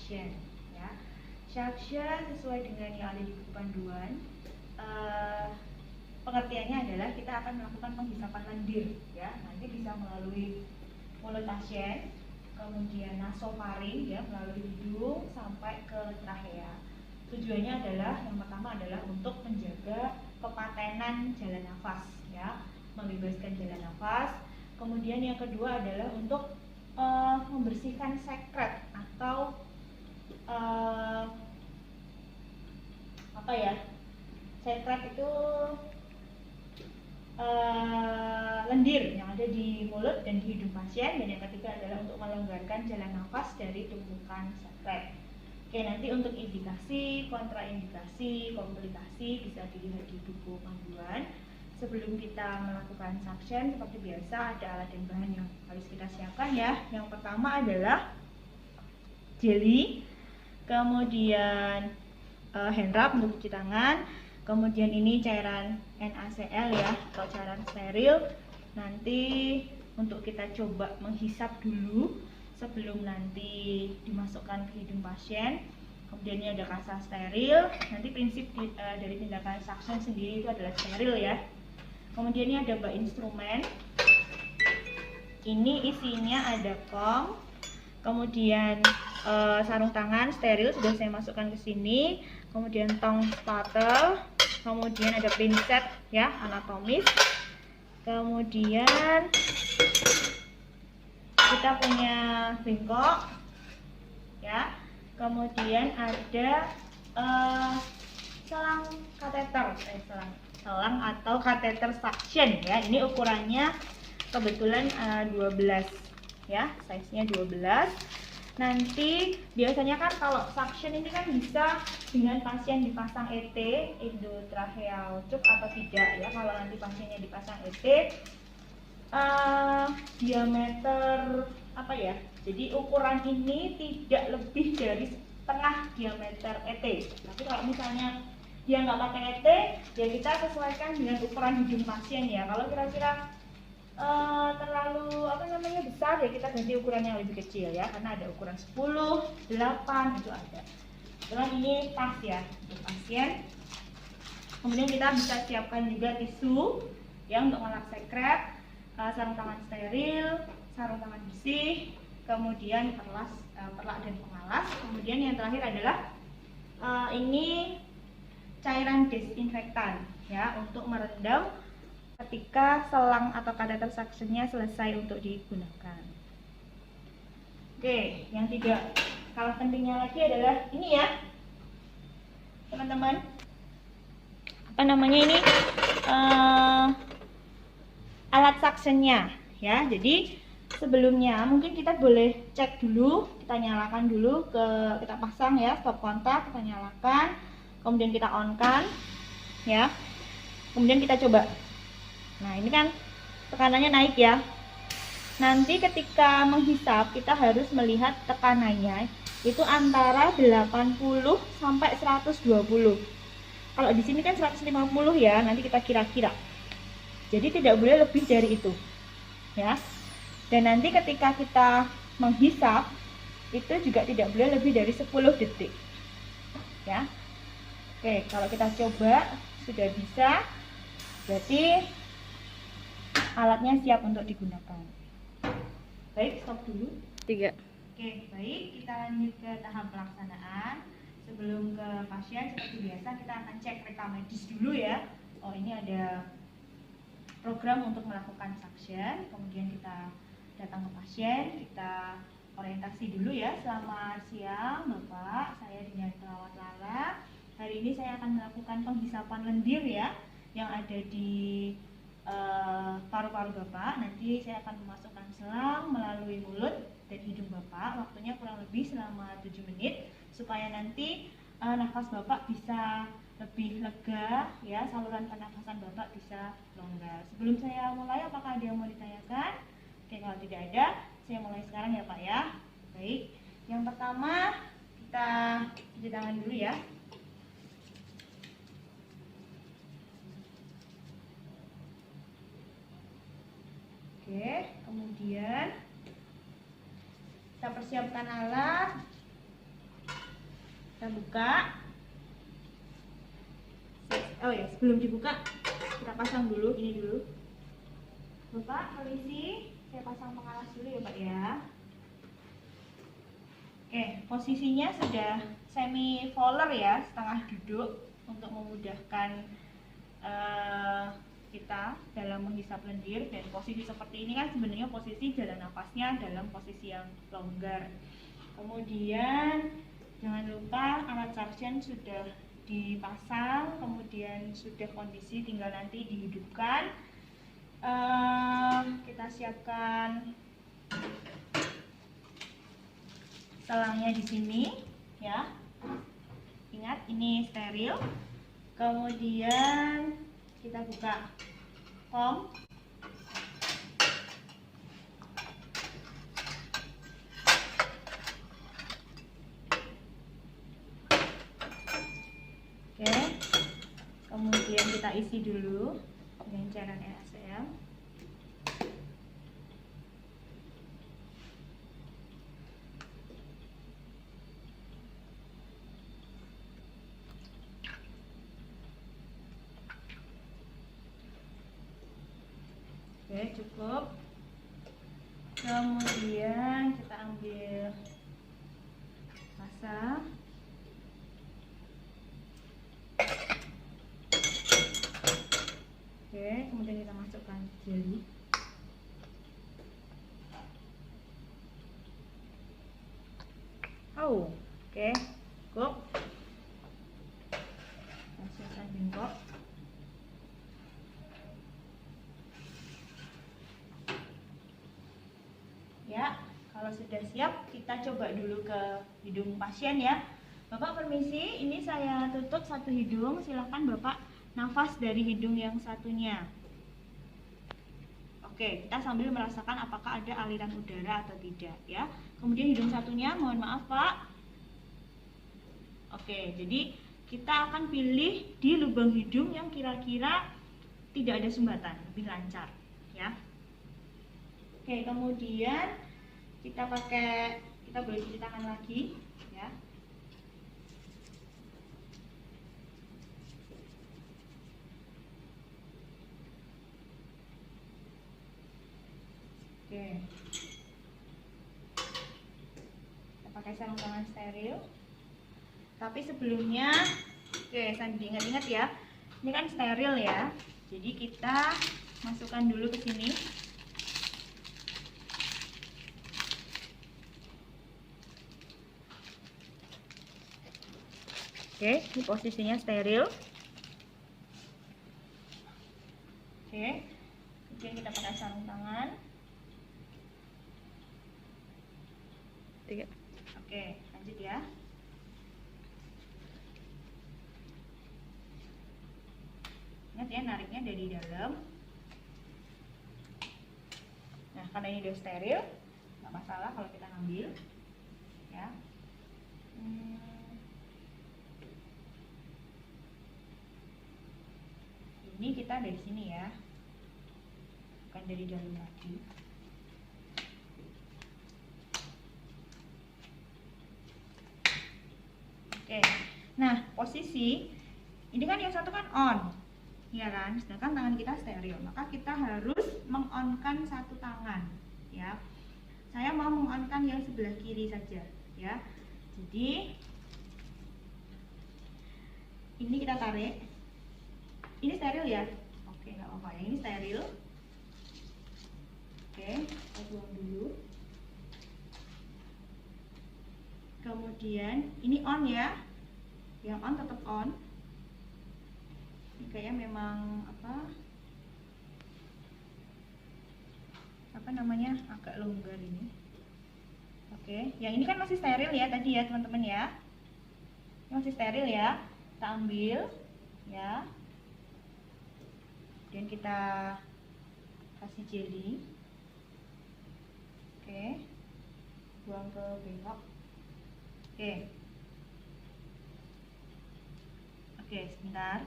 suction ya. Suction sesuai dengan yang ada di buku panduan, pengertiannya adalah kita akan melakukan penghisapan lendir ya. Nanti bisa melalui mulut pasien, kemudian nasofaring ya, melalui hidung sampai ke trachea. Tujuannya adalah yang pertama adalah untuk menjaga kepatenan jalan nafas ya, membebaskan jalan nafas. Kemudian yang kedua adalah untuk membersihkan sekret atau sekret itu lendir yang ada di mulut dan di hidung pasien. Dan yang ketiga adalah untuk melonggarkan jalan nafas dari tumpukan sekret. Oke, nanti untuk indikasi, kontraindikasi, komplikasi bisa dilihat di buku panduan. Sebelum kita melakukan suction, seperti biasa ada alat dan bahan yang harus kita siapkan ya. Yang pertama adalah jelly, kemudian hand rub untuk cuci tangan, kemudian ini cairan NaCl ya, atau cairan steril. Nanti untuk kita coba menghisap dulu sebelum nanti dimasukkan ke hidung pasien. Kemudian ini ada kasa steril. Nanti prinsip dari tindakan suction sendiri itu adalah steril ya. Kemudian ini ada bak instrumen. Ini isinya ada kom, kemudian sarung tangan steril sudah saya masukkan ke sini. Kemudian tong spatel, kemudian ada pinset ya, anatomis. Kemudian kita punya bengkok ya, kemudian ada selang kateter, selang atau kateter suction ya. Ini ukurannya kebetulan 12 ya, size-nya 12. Nanti biasanya kan kalau suction ini kan bisa dengan pasien dipasang ET, endotracheal tube atau tidak ya. Kalau nanti pasiennya dipasang ET, diameter jadi ukuran ini tidak lebih dari setengah diameter ET. Tapi kalau misalnya dia nggak pakai ET, ya kita sesuaikan dengan ukuran hidung pasien ya. Kalau kira-kira terlalu besar ya kita ganti ukuran yang lebih kecil ya, karena ada ukuran 10, 8 itu ada. Kebetulan ini pas ya untuk pasien. Kemudian kita bisa siapkan juga tisu yang untuk mengelap sekret, sarung tangan steril, sarung tangan bersih, kemudian perlak dan pengalas. Kemudian yang terakhir adalah ini cairan desinfektan ya, untuk merendam ketika selang atau kateter suction-nya selesai untuk digunakan. Oke, yang tidak kalah pentingnya lagi adalah ini ya teman-teman, ini alat suction-nya ya. Jadi sebelumnya mungkin kita boleh cek dulu, kita nyalakan dulu, kita pasang ya stop kontak, kita nyalakan, kemudian kita on-kan ya, kemudian kita coba. Nah ini kan tekanannya naik ya. Nanti ketika menghisap kita harus melihat tekanannya itu antara 80 sampai 120. Kalau di sini kan 150 ya, nanti kita kira-kira. Jadi tidak boleh lebih dari itu ya. Dan nanti ketika kita menghisap itu juga tidak boleh lebih dari 10 detik ya. Oke, kalau kita coba sudah bisa, berarti alatnya siap untuk digunakan. Baik, stop dulu. 3. Oke, baik, kita lanjut ke tahap pelaksanaan. Sebelum ke pasien, seperti biasa kita akan cek rekam medis dulu ya. Oh, ini ada program untuk melakukan suction. Kemudian kita datang ke pasien, kita orientasi dulu ya. Selamat siang Bapak, saya Dinar Perawat Lala. Hari ini saya akan melakukan penghisapan lendir ya, yang ada di paru-paru Bapak. Nanti saya akan memasukkan selang melalui mulut dan hidung Bapak. Waktunya kurang lebih selama 7 menit supaya nanti nafas Bapak bisa lebih lega ya, saluran pernafasan Bapak bisa longgar. Sebelum saya mulai, apakah ada yang mau ditanyakan? Oke, kalau tidak ada, saya mulai sekarang ya Pak ya. Baik, yang pertama kita cuci tangan dulu ya. Oke, kemudian kita persiapkan alat. Kita buka. Oh ya, sebelum dibuka kita pasang dulu ini dulu. Bapak, permisi, saya pasang pengalas dulu ya Pak ya. Oke, posisinya sudah semi voller ya, setengah duduk untuk memudahkan kita dalam menghisap lendir. Dan posisi seperti ini kan sebenarnya posisi jalan nafasnya dalam posisi yang longgar. Kemudian jangan lupa alat suction sudah dipasang, kemudian sudah kondisi, tinggal nanti dihidupkan. Kita siapkan selangnya di sini ya. Ingat ini steril. Kemudian kita buka kom. Oke, kemudian kita isi dulu dengan cairan NaCl. Oke, cukup. Kemudian kita ambil masa. Oke, kemudian kita masukkan jeli. Oh, oke, cukup. Masukkan bengkok. Ya, kalau sudah siap, kita coba dulu ke hidung pasien ya. Bapak permisi, ini saya tutup satu hidung, silahkan Bapak nafas dari hidung yang satunya. Oke, kita sambil merasakan apakah ada aliran udara atau tidak ya. Kemudian hidung satunya, mohon maaf Pak. Oke, jadi kita akan pilih di lubang hidung yang kira-kira tidak ada sumbatan, lebih lancar ya. Oke, kemudian kita boleh cuci tangan lagi ya. Oke, kita pakai sarung tangan steril. Tapi sebelumnya, oke, sambil diingat-ingat ya, ini kan steril ya. Jadi kita masukkan dulu ke sini. Oke, ini posisinya steril. Oke, kemudian kita pakai sarung tangan. Oke, lanjut ya. Ingat ya, nariknya dari dalam. Nah, karena ini udah steril, nggak masalah kalau kita ngambil ya. Ini kita dari sini ya, bukan dari dalam lagi. Oke, nah posisi ini kan yang satu kan on, ya kan, sedangkan tangan kita steril, maka kita harus mengonkan satu tangan ya. Saya mau mengonkan yang sebelah kiri saja ya. Jadi ini kita tarik. Ini steril ya? Oke, nggak apa-apa ya, ini steril. Oke, kita buang dulu. Kemudian ini on ya, yang on tetap on. Ini kayaknya memang apa namanya, agak longgar ini. Oke, yang ini kan masih steril ya tadi ya teman-teman ya. Ini masih steril ya. Kita ambil ya. Dan kita kasih jeli. Oke, buang ke bengkok. Oke, sebentar,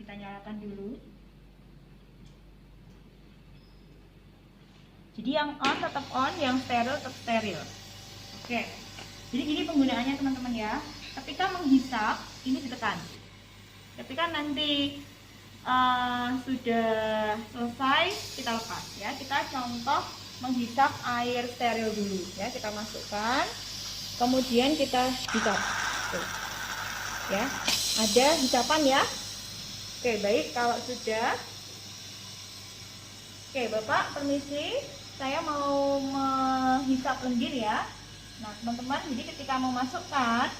kita nyalakan dulu. Jadi yang on tetap on, yang steril tetap steril. Oke, jadi ini penggunaannya teman-teman ya. ketika menghisap ini ditekan. Ketika nanti sudah selesai kita lepas ya. Kita contoh menghisap air steril dulu ya, kita masukkan, kemudian kita hisap. Tuh. Ya, ada hisapan ya. Oke, baik, kalau sudah. Oke, Bapak, permisi, saya mau menghisap lendir ya. Nah, teman-teman, jadi ketika memasukkan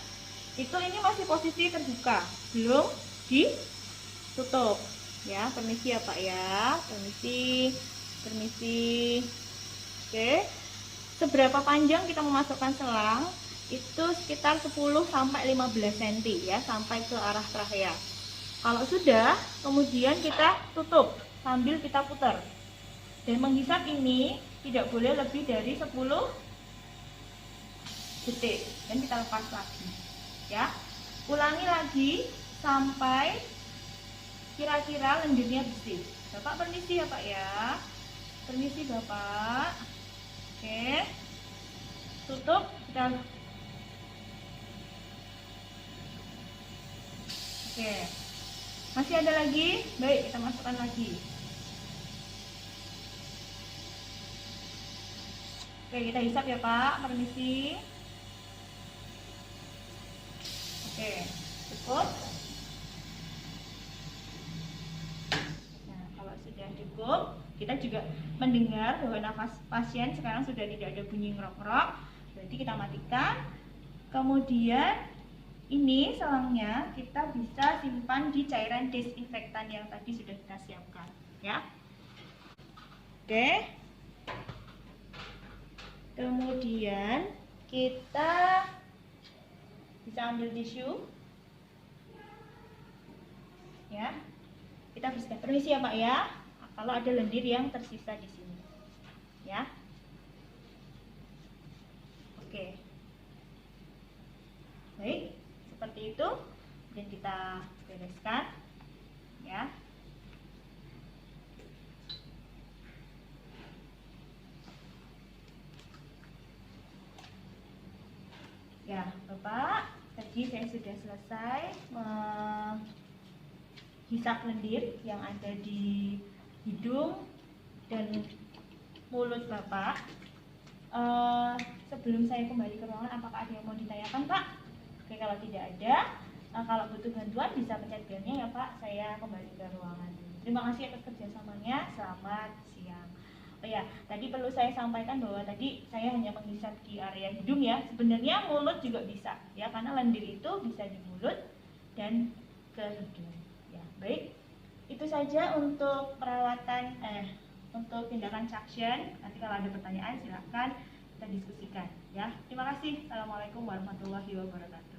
itu ini masih posisi terbuka, belum ditutup. Ya, permisi ya Pak ya. Permisi. Oke. Seberapa panjang kita memasukkan selang? Itu sekitar 10 sampai 15 cm ya, sampai ke arah trachea. Kalau sudah, kemudian kita tutup sambil kita putar. Dan menghisap ini tidak boleh lebih dari 10 detik dan kita lepas lagi. Ya. Ulangi lagi sampai kira-kira lendirnya bersih. Bapak permisi ya Pak ya. Permisi Bapak. Oke. Tutup dan oke. Masih ada lagi? Baik, kita masukkan lagi. Oke, kita hisap ya Pak. Permisi. Oke, cukup. Sudah cukup, kita juga mendengar bahwa nafas pasien sekarang sudah tidak ada bunyi ngerok-ngerok, berarti kita matikan. Kemudian ini selangnya kita bisa simpan di cairan desinfektan yang tadi sudah kita siapkan ya. Oke, kemudian kita bisa ambil tisu ya. Kita bersihkan. Permisi ya Pak ya. Kalau ada lendir yang tersisa di sini, ya. Oke. Baik, seperti itu. Dan kita bereskan, ya. Ya, Bapak. Tadi saya sudah selesai hisap lendir yang ada di hidung dan mulut Bapak. Sebelum saya kembali ke ruangan, apakah ada yang mau ditanyakan Pak? Oke, kalau tidak ada, kalau butuh bantuan bisa pencet belnya ya Pak. Saya kembali ke ruangan. Terima kasih atas kerjasamanya. Selamat siang. Oh ya, tadi perlu saya sampaikan bahwa tadi saya hanya menghisap di area hidung ya. Sebenarnya mulut juga bisa ya, karena lendir itu bisa di mulut dan ke hidung. Baik, itu saja untuk perawatan untuk tindakan suction. Nanti kalau ada pertanyaan silahkan kita diskusikan ya. Terima kasih. Assalamualaikum warahmatullahi wabarakatuh.